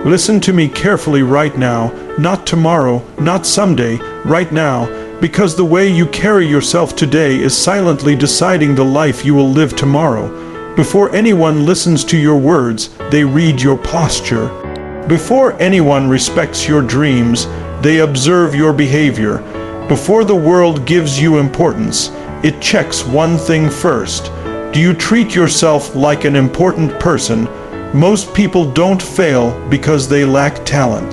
Listen to me carefully right now, not tomorrow, not someday, right now, because the way you carry yourself today is silently deciding the life you will live tomorrow. Before anyone listens to your words, they read your posture. Before anyone respects your dreams, they observe your behavior. Before the world gives you importance, it checks one thing first. Do you treat yourself like an important person? Most people don't fail because they lack talent.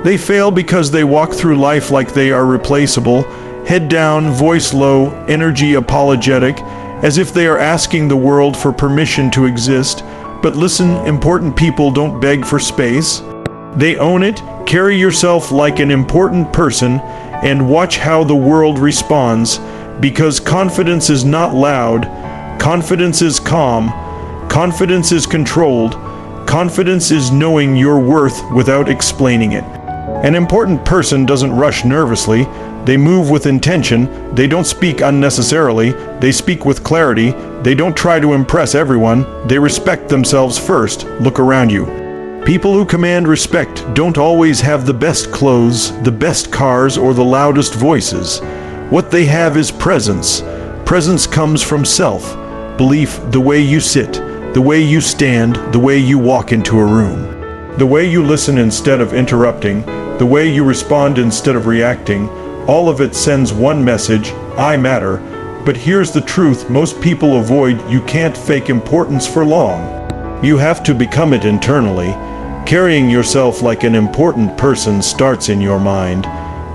They fail because they walk through life like they are replaceable, head down, voice low, energy apologetic, as if they are asking the world for permission to exist. But listen, important people don't beg for space. They own it. Carry yourself like an important person and watch how the world responds, because confidence is not loud, confidence is calm, confidence is controlled, confidence is knowing your worth without explaining it. An important person doesn't rush nervously. They move with intention. They don't speak unnecessarily. They speak with clarity. They don't try to impress everyone. They respect themselves first. Look around you. People who command respect don't always have the best clothes, the best cars, or the loudest voices. What they have is presence. Presence comes from self. Belief, the way you sit, the way you stand, the way you walk into a room. The way you listen instead of interrupting, the way you respond instead of reacting, all of it sends one message: I matter. But here's the truth most people avoid: you can't fake importance for long. You have to become it internally. Carrying yourself like an important person starts in your mind.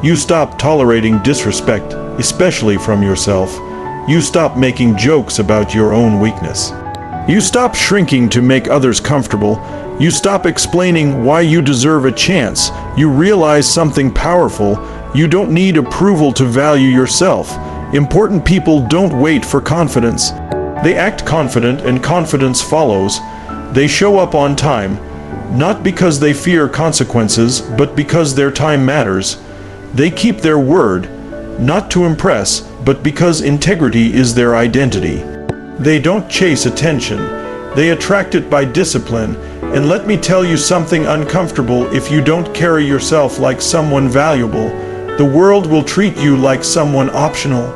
You stop tolerating disrespect, especially from yourself. You stop making jokes about your own weakness. You stop shrinking to make others comfortable. You stop explaining why you deserve a chance. You realize something powerful. You don't need approval to value yourself. Important people don't wait for confidence. They act confident, and confidence follows. They show up on time, not because they fear consequences, but because their time matters. They keep their word, not to impress, but because integrity is their identity. They don't chase attention. They attract it by discipline. And let me tell you something uncomfortable: if you don't carry yourself like someone valuable, the world will treat you like someone optional.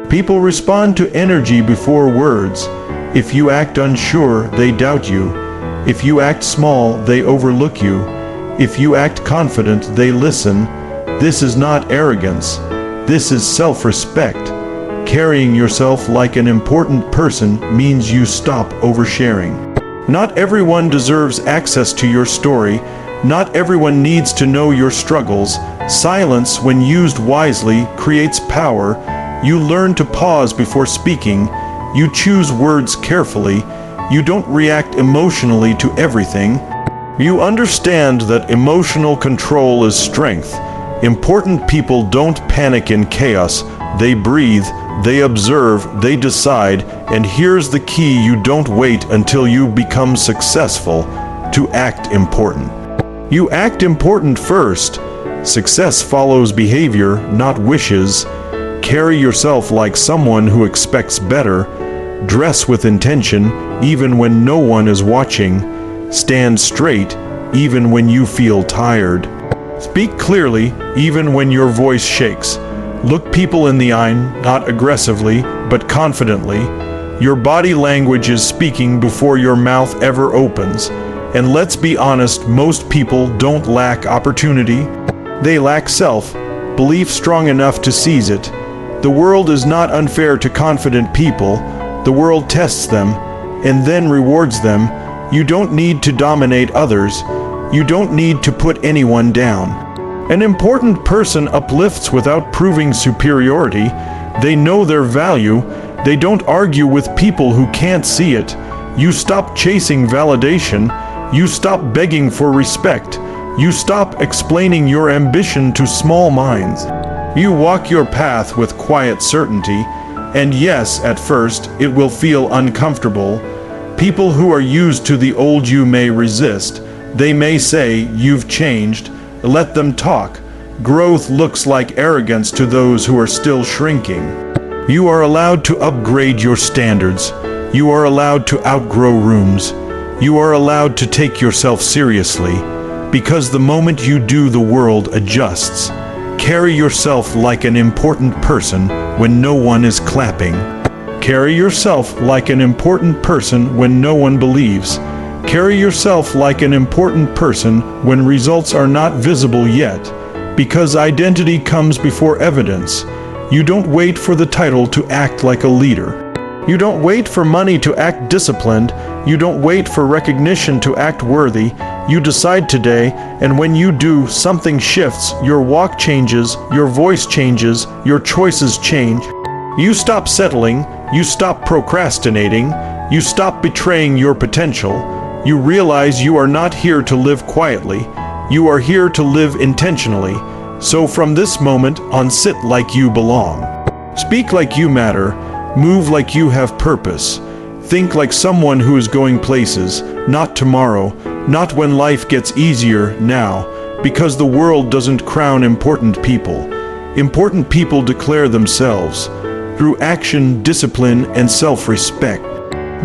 People respond to energy before words. If you act unsure, they doubt you. If you act small, they overlook you. If you act confident, they listen. This is not arrogance. This is self-respect. Carrying yourself like an important person means you stop oversharing. Not everyone deserves access to your story. Not everyone needs to know your struggles. Silence, when used wisely, creates power. You learn to pause before speaking. You choose words carefully. You don't react emotionally to everything. You understand that emotional control is strength. Important people don't panic in chaos. They breathe, they observe, they decide, and here's the key: you don't wait until you become successful to act important. You act important first. Success follows behavior, not wishes. Carry yourself like someone who expects better. Dress with intention, even when no one is watching. Stand straight, even when you feel tired. Speak clearly, even when your voice shakes. Look people in the eye, not aggressively, but confidently. Your body language is speaking before your mouth ever opens. And let's be honest, most people don't lack opportunity. They lack self-belief strong enough to seize it. The world is not unfair to confident people. The world tests them and then rewards them. You don't need to dominate others. You don't need to put anyone down. An important person uplifts without proving superiority. They know their value. They don't argue with people who can't see it. You stop chasing validation. You stop begging for respect. You stop explaining your ambition to small minds. You walk your path with quiet certainty. And yes, at first, it will feel uncomfortable. People who are used to the old you may resist. They may say, "You've changed." Let them talk. Growth looks like arrogance to those who are still shrinking. You are allowed to upgrade your standards. You are allowed to outgrow rooms. You are allowed to take yourself seriously. because the moment you do, the world adjusts. Carry yourself like an important person when no one is clapping. Carry yourself like an important person when no one believes. Carry yourself like an important person when results are not visible yet, because identity comes before evidence. You don't wait for the title to act like a leader. You don't wait for money to act disciplined. You don't wait for recognition to act worthy. You decide today, and when you do, something shifts. Your walk changes, your voice changes, your choices change. You stop settling, you stop procrastinating, you stop betraying your potential. You realize you are not here to live quietly. You are here to live intentionally. So from this moment on, sit like you belong. Speak like you matter. Move like you have purpose. Think like someone who is going places, not tomorrow, not when life gets easier, now, because the world doesn't crown important people. Important people declare themselves through action, discipline, and self-respect.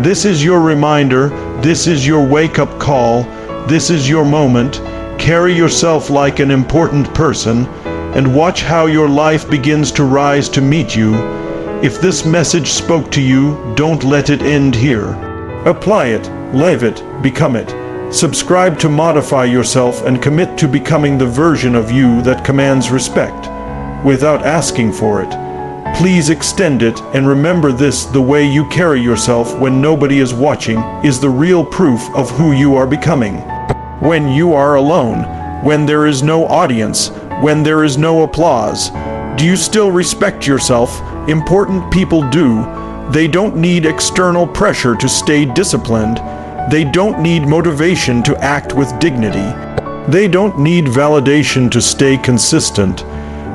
This is your reminder. This is your wake-up call. This is your moment. Carry yourself like an important person and watch how your life begins to rise to meet you. If this message spoke to you, don't let it end here. Apply it, live it, become it. Subscribe to modify yourself and commit to becoming the version of you that commands respect, without asking for it. Please extend it, and remember this: the way you carry yourself when nobody is watching is the real proof of who you are becoming. When you are alone, when there is no audience, when there is no applause, do you still respect yourself? Important people do. They don't need external pressure to stay disciplined. They don't need motivation to act with dignity. They don't need validation to stay consistent.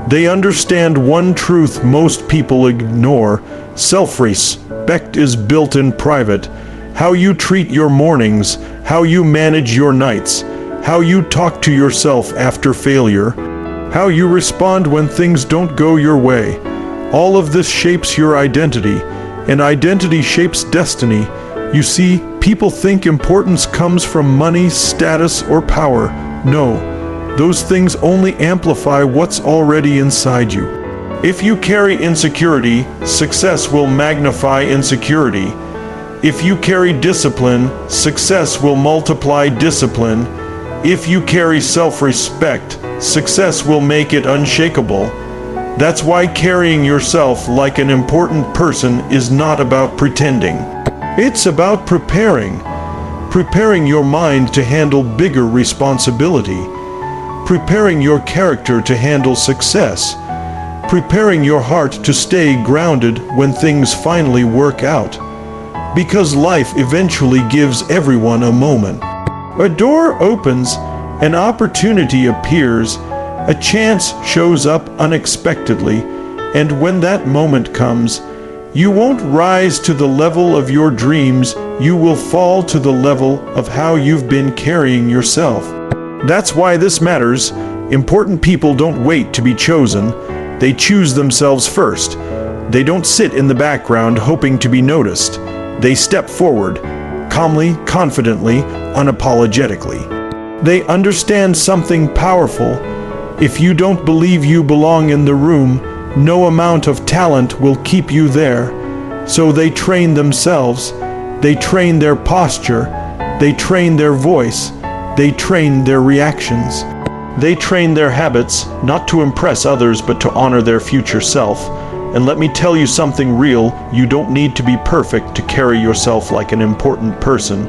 They understand one truth most people ignore: self-respect is built in private. How you treat your mornings, how you manage your nights, how you talk to yourself after failure, how you respond when things don't go your way. All of this shapes your identity, and identity shapes destiny. You see, people think importance comes from money, status, or power. No, those things only amplify what's already inside you. If you carry insecurity, success will magnify insecurity. If you carry discipline, success will multiply discipline. If you carry self-respect, success will make it unshakable. That's why carrying yourself like an important person is not about pretending. It's about preparing. Preparing your mind to handle bigger responsibility. Preparing your character to handle success. Preparing your heart to stay grounded when things finally work out. Because life eventually gives everyone a moment. A door opens, an opportunity appears, a chance shows up unexpectedly, and when that moment comes, you won't rise to the level of your dreams, you will fall to the level of how you've been carrying yourself. That's why this matters. Important people don't wait to be chosen. They choose themselves first. They don't sit in the background hoping to be noticed. They step forward, calmly, confidently, unapologetically. They understand something powerful. If you don't believe you belong in the room, no amount of talent will keep you there. So they train themselves. They train their posture. They train their voice. They train their reactions. They train their habits, not to impress others, but to honor their future self. And let me tell you something real: you don't need to be perfect to carry yourself like an important person.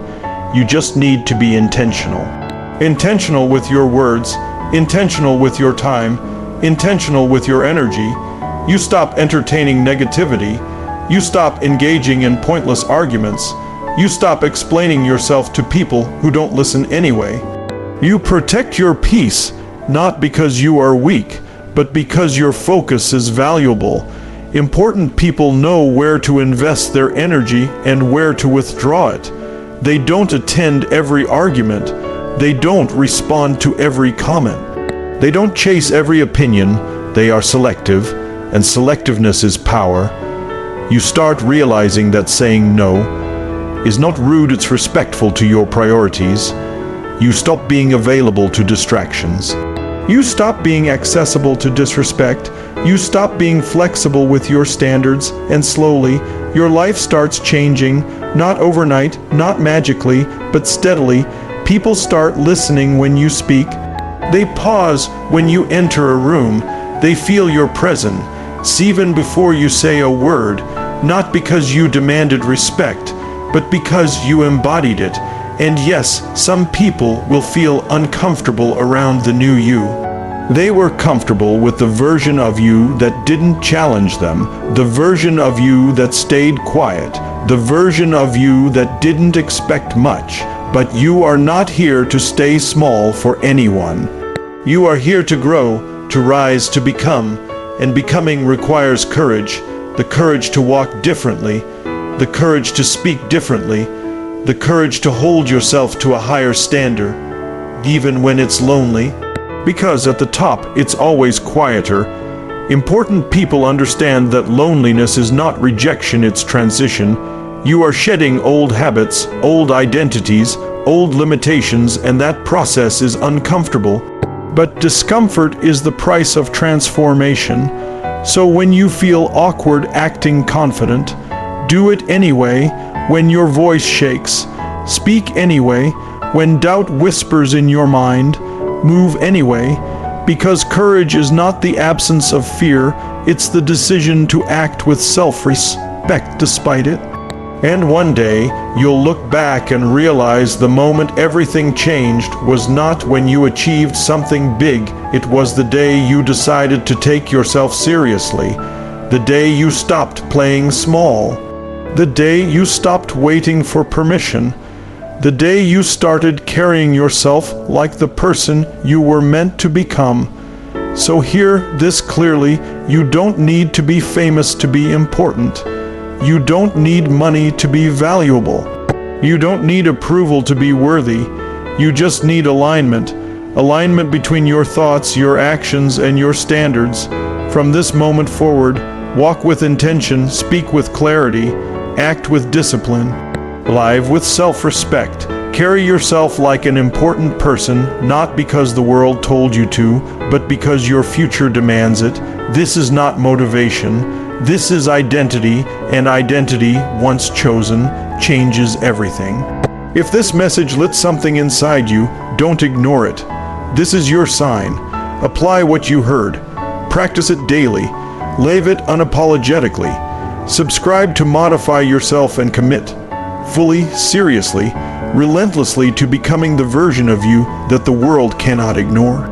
You just need to be intentional. Intentional with your words, intentional with your time, intentional with your energy. You stop entertaining negativity. You stop engaging in pointless arguments. You stop explaining yourself to people who don't listen anyway. You protect your peace, not because you are weak, but because your focus is valuable. Important people know where to invest their energy and where to withdraw it. They don't attend every argument. They don't respond to every comment. They don't chase every opinion. They are selective, and selectiveness is power. You start realizing that saying no is not rude, it's respectful to your priorities. You stop being available to distractions. You stop being accessible to disrespect. You stop being flexible with your standards, and slowly, your life starts changing, not overnight, not magically, but steadily. People start listening when you speak. They pause when you enter a room. They feel your presence, even before you say a word, not because you demanded respect, but because you embodied it. And yes, some people will feel uncomfortable around the new you. They were comfortable with the version of you that didn't challenge them, the version of you that stayed quiet, the version of you that didn't expect much. But you are not here to stay small for anyone. You are here to grow, to rise, to become, and becoming requires courage, the courage to walk differently, the courage to speak differently, the courage to hold yourself to a higher standard, even when it's lonely. Because at the top, it's always quieter. Important people understand that loneliness is not rejection, it's transition. You are shedding old habits, old identities, old limitations, and that process is uncomfortable. But discomfort is the price of transformation. So when you feel awkward acting confident, do it anyway. When your voice shakes, speak anyway. When doubt whispers in your mind, move anyway. Because courage is not the absence of fear, it's the decision to act with self-respect despite it. And one day, you'll look back and realize the moment everything changed was not when you achieved something big, it was the day you decided to take yourself seriously. The day you stopped playing small. The day you stopped waiting for permission. The day you started carrying yourself like the person you were meant to become. So hear this clearly, you don't need to be famous to be important. You don't need money to be valuable. You don't need approval to be worthy. You just need alignment. Alignment between your thoughts, your actions, and your standards. From this moment forward, walk with intention, speak with clarity, act with discipline, live with self-respect. Carry yourself like an important person, not because the world told you to, but because your future demands it. This is not motivation. This is identity, and identity, once chosen, changes everything. If this message lit something inside you, don't ignore it. This is your sign. Apply what you heard. Practice it daily. Live it unapologetically. Subscribe to modify yourself and commit, fully, seriously, relentlessly to becoming the version of you that the world cannot ignore.